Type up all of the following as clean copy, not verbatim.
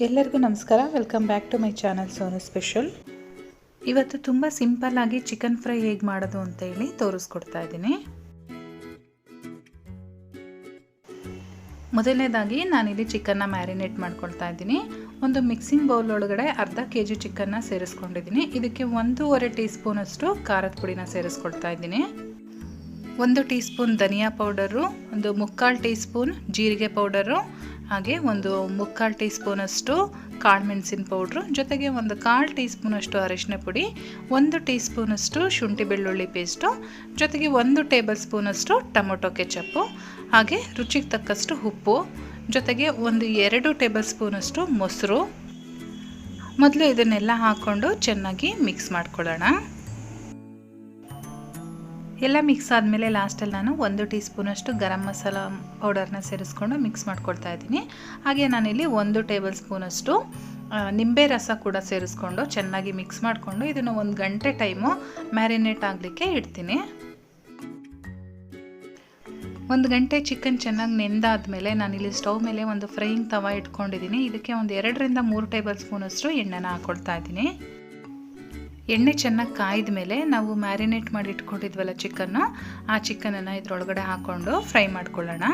ಎಲ್ಲರಿಗೂ ನಮಸ್ಕಾರ. Welcome back to my channel Sonu special. ಇವತ್ತು ತುಂಬ ಸಿಂಪಲ್ ಆಗಿ ಚಿಕನ್ ಫ್ರೈ ಹೇಗೆ ಮಾಡೋದು ಅಂತ ಹೇಳಿ ತೋರಿಸ್ಕೊಡ್ತಾ ಇದ್ದೀನಿ. ಮೊದಲನೇದಾಗಿ ನಾನಿಲ್ಲಿ ಚಿಕನ್ನ ಮ್ಯಾರಿನೇಟ್ ಮಾಡ್ಕೊಳ್ತಾ ಇದ್ದೀನಿ. ಒಂದು ಮಿಕ್ಸಿಂಗ್ ಬೌಲ್ ಒಳಗಡೆ ಅರ್ಧ kg ಚಿಕನ್ನ ಸೇರಿಸ್ಕೊಂಡಿದ್ದೀನಿ. ಇದಕ್ಕೆ 1.5 ಟೀ ಸ್ಪೂನ್ ಅಷ್ಟು ಖಾರದ ಪುಡಿನ ಸೇರಿಸ್ಕೊಳ್ತಾ ಇದ್ದೀನಿ. 1 ಟೀ ಸ್ಪೂನ್ ಧನಿಯಾ ಪೌಡರು, ಒಂದು 3/4 ಟೀ ಸ್ಪೂನ್ ಜೀರಿಗೆ ಪೌಡರು, ಹಾಗೆ ಒಂದು 3/4 ಟೀ ಸ್ಪೂನ್ ಅಷ್ಟು ಕಾಳು ಮೆಣಸಿನ ಪೌಡ್ರು, ಜೊತೆಗೆ ಒಂದು 1/4 ಟೀ ಸ್ಪೂನ್ ಅಷ್ಟು ಅರಿಶಿನ ಪುಡಿ, 1 ಟೀ ಸ್ಪೂನ್ ಅಷ್ಟು ಶುಂಠಿ ಬೆಳ್ಳುಳ್ಳಿ ಪೇಸ್ಟು, ಜೊತೆಗೆ 1 ಟೇಬಲ್ ಸ್ಪೂನ್ ಅಷ್ಟು ಟೊಮೊಟೊ ಕೆಚಪ್ಪು, ಹಾಗೆ ರುಚಿಗೆ ತಕ್ಕಷ್ಟು ಉಪ್ಪು, ಜೊತೆಗೆ ಒಂದು 2 ಟೇಬಲ್ ಸ್ಪೂನ್ ಅಷ್ಟು ಮೊಸರು. ಮೊದಲು ಇದನ್ನೆಲ್ಲ ಹಾಕ್ಕೊಂಡು ಚೆನ್ನಾಗಿ ಮಿಕ್ಸ್ ಮಾಡ್ಕೊಳ್ಳೋಣ. ಎಲ್ಲ ಮಿಕ್ಸ್ ಆದಮೇಲೆ ಲಾಸ್ಟಲ್ಲಿ ನಾನು 1 ಟೀ ಸ್ಪೂನ್ ಅಷ್ಟು ಗರಂ ಮಸಾಲ ಪೌಡರ್ನ ಸೇರಿಸ್ಕೊಂಡು ಮಿಕ್ಸ್ ಮಾಡ್ಕೊಳ್ತಾ ಇದ್ದೀನಿ. ಹಾಗೆ ನಾನಿಲ್ಲಿ 1 ಟೇಬಲ್ ಸ್ಪೂನ್ ಅಷ್ಟು ನಿಂಬೆ ರಸ ಕೂಡ ಸೇರಿಸ್ಕೊಂಡು ಚೆನ್ನಾಗಿ ಮಿಕ್ಸ್ ಮಾಡಿಕೊಂಡು ಇದನ್ನು 1 ಗಂಟೆ ಟೈಮು ಮ್ಯಾರಿನೇಟ್ ಆಗಲಿಕ್ಕೆ ಇಡ್ತೀನಿ. 1 ಗಂಟೆ ಚಿಕನ್ ಚೆನ್ನಾಗಿ ನೆಂದಾದ್ಮೇಲೆ ನಾನಿಲ್ಲಿ ಸ್ಟವ್ ಮೇಲೆ ಒಂದು ಫ್ರೈಯಿಂಗ್ ತವ ಇಟ್ಕೊಂಡಿದ್ದೀನಿ. ಇದಕ್ಕೆ ಒಂದು 2 ರಿಂದ 3 ಟೇಬಲ್ ಸ್ಪೂನ್ ಅಷ್ಟು ಎಣ್ಣೆನ ಹಾಕ್ಕೊಳ್ತಾ ಇದ್ದೀನಿ. ಎಣ್ಣೆ ಚೆನ್ನಾಗಿ ಕಾಯ್ದ ಮೇಲೆ ನಾವು ಮ್ಯಾರಿನೇಟ್ ಮಾಡಿ ಇಟ್ಕೊಂಡಿದ್ವಲ್ಲ ಚಿಕನ್ನು, ಆ ಚಿಕನನ್ನು ಇದರೊಳಗಡೆ ಹಾಕ್ಕೊಂಡು ಫ್ರೈ ಮಾಡ್ಕೊಳ್ಳೋಣ.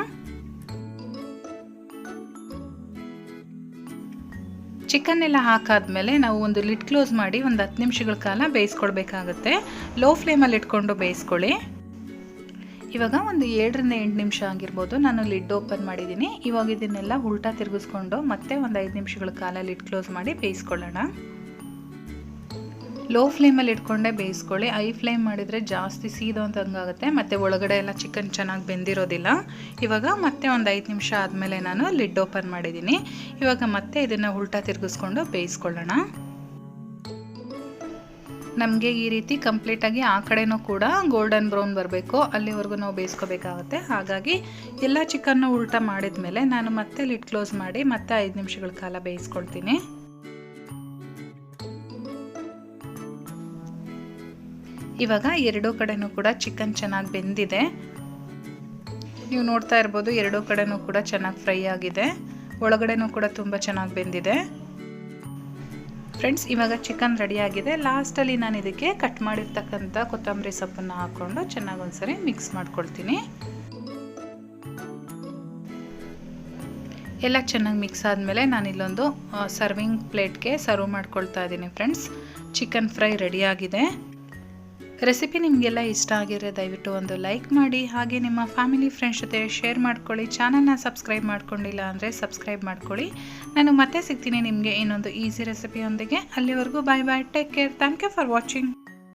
ಚಿಕನ್ ಎಲ್ಲ ಹಾಕಾದ್ಮೇಲೆ ನಾವು ಒಂದು ಲಿಡ್ ಕ್ಲೋಸ್ ಮಾಡಿ ಒಂದು 10 ನಿಮಿಷಗಳ ಕಾಲ ಬೇಯಿಸ್ಕೊಳ್ಬೇಕಾಗತ್ತೆ. ಲೋ ಫ್ಲೇಮಲ್ಲಿ ಇಟ್ಕೊಂಡು ಬೇಯಿಸ್ಕೊಳ್ಳಿ. ಇವಾಗ ಒಂದು 7 ರಿಂದ 8 ನಿಮಿಷ ಆಗಿರ್ಬೋದು. ನಾನು ಲಿಡ್ ಓಪನ್ ಮಾಡಿದ್ದೀನಿ. ಇವಾಗ ಇದನ್ನೆಲ್ಲ ಉಲ್ಟಾ ತಿರುಗಿಸ್ಕೊಂಡು ಮತ್ತೆ ಒಂದು 5 ನಿಮಿಷಗಳ ಕಾಲ ಲಿಡ್ ಕ್ಲೋಸ್ ಮಾಡಿ ಬೇಯಿಸ್ಕೊಳ್ಳೋಣ. ಲೋ ಫ್ಲೇಮಲ್ಲಿ ಇಟ್ಕೊಂಡೇ ಬೇಯಿಸ್ಕೊಳ್ಳಿ. ಐ ಫ್ಲೇಮ್ ಮಾಡಿದರೆ ಜಾಸ್ತಿ ಸೀದೋಂತಂಗಾಗುತ್ತೆ, ಮತ್ತು ಒಳಗಡೆ ಎಲ್ಲ ಚಿಕನ್ ಚೆನ್ನಾಗಿ ಬೆಂದಿರೋದಿಲ್ಲ. ಇವಾಗ ಮತ್ತೆ ಒಂದು 5 ನಿಮಿಷ ಆದಮೇಲೆ ನಾನು ಲಿಡ್ ಓಪನ್ ಮಾಡಿದ್ದೀನಿ. ಇವಾಗ ಮತ್ತೆ ಇದನ್ನು ಉಲ್ಟಾ ತಿರುಗಿಸ್ಕೊಂಡು ಬೇಯಿಸ್ಕೊಳ್ಳೋಣ. ನಮಗೆ ಈ ರೀತಿ ಕಂಪ್ಲೀಟಾಗಿ ಆ ಕಡೆನೂ ಕೂಡ ಗೋಲ್ಡನ್ ಬ್ರೌನ್ ಬರಬೇಕು, ಅಲ್ಲಿವರೆಗೂ ನಾವು ಬೇಯಿಸ್ಕೋಬೇಕಾಗುತ್ತೆ. ಹಾಗಾಗಿ ಎಲ್ಲ ಚಿಕನ್ನು ಉಲ್ಟಾ ಮಾಡಿದ ಮೇಲೆ ನಾನು ಮತ್ತೆ ಲಿಡ್ ಕ್ಲೋಸ್ ಮಾಡಿ ಮತ್ತೆ 5 ನಿಮಿಷಗಳ ಕಾಲ ಬೇಯಿಸ್ಕೊಳ್ತೀನಿ. ಇವಾಗ ಎರಡೂ ಕಡೆನೂ ಕೂಡ ಚಿಕನ್ ಚೆನ್ನಾಗಿ ಬೆಂದಿದೆ. ನೀವು ನೋಡ್ತಾ ಇರ್ಬೋದು, ಎರಡೂ ಕಡೆನೂ ಕೂಡ ಚೆನ್ನಾಗಿ ಫ್ರೈ ಆಗಿದೆ, ಒಳಗಡೆನೂ ಕೂಡ ತುಂಬ ಚೆನ್ನಾಗಿ ಬೆಂದಿದೆ. ಫ್ರೆಂಡ್ಸ್, ಇವಾಗ ಚಿಕನ್ ರೆಡಿಯಾಗಿದೆ. ಲಾಸ್ಟಲ್ಲಿ ನಾನು ಇದಕ್ಕೆ ಕಟ್ ಮಾಡಿರ್ತಕ್ಕಂಥ ಕೊತ್ತಂಬರಿ ಸೊಪ್ಪನ್ನು ಹಾಕ್ಕೊಂಡು ಚೆನ್ನಾಗಿ ಒಂದ್ಸರಿ ಮಿಕ್ಸ್ ಮಾಡ್ಕೊಳ್ತೀನಿ. ಎಲ್ಲ ಚೆನ್ನಾಗಿ ಮಿಕ್ಸ್ ಆದಮೇಲೆ ನಾನಿಲ್ಲೊಂದು ಸರ್ವಿಂಗ್ ಪ್ಲೇಟ್ಗೆ ಸರ್ವ್ ಮಾಡ್ಕೊಳ್ತಾ ಇದ್ದೀನಿ. ಫ್ರೆಂಡ್ಸ್, ಚಿಕನ್ ಫ್ರೈ ರೆಡಿಯಾಗಿದೆ. ರೆಸಿಪಿ ನಿಮಗೆಲ್ಲ ಇಷ್ಟ ಆಗಿದ್ರೆ ದಯವಿಟ್ಟು ಒಂದು ಲೈಕ್ ಮಾಡಿ, ಹಾಗೆ ನಿಮ್ಮ ಫ್ಯಾಮಿಲಿ ಫ್ರೆಂಡ್ಸ್ ಜೊತೆ ಶೇರ್ ಮಾಡ್ಕೊಳ್ಳಿ. ಚಾನಲ್ನ ಸಬ್ಸ್ಕ್ರೈಬ್ ಮಾಡ್ಕೊಂಡಿಲ್ಲ ಅಂದರೆ ಸಬ್ಸ್ಕ್ರೈಬ್ ಮಾಡ್ಕೊಳ್ಳಿ. ನಾನು ಮತ್ತೆ ಸಿಗ್ತೀನಿ ನಿಮಗೆ ಇನ್ನೊಂದು ಈಸಿ ರೆಸಿಪಿಯೊಂದಿಗೆ. ಅಲ್ಲಿವರೆಗೂ bye bye, take care, thank you for watching.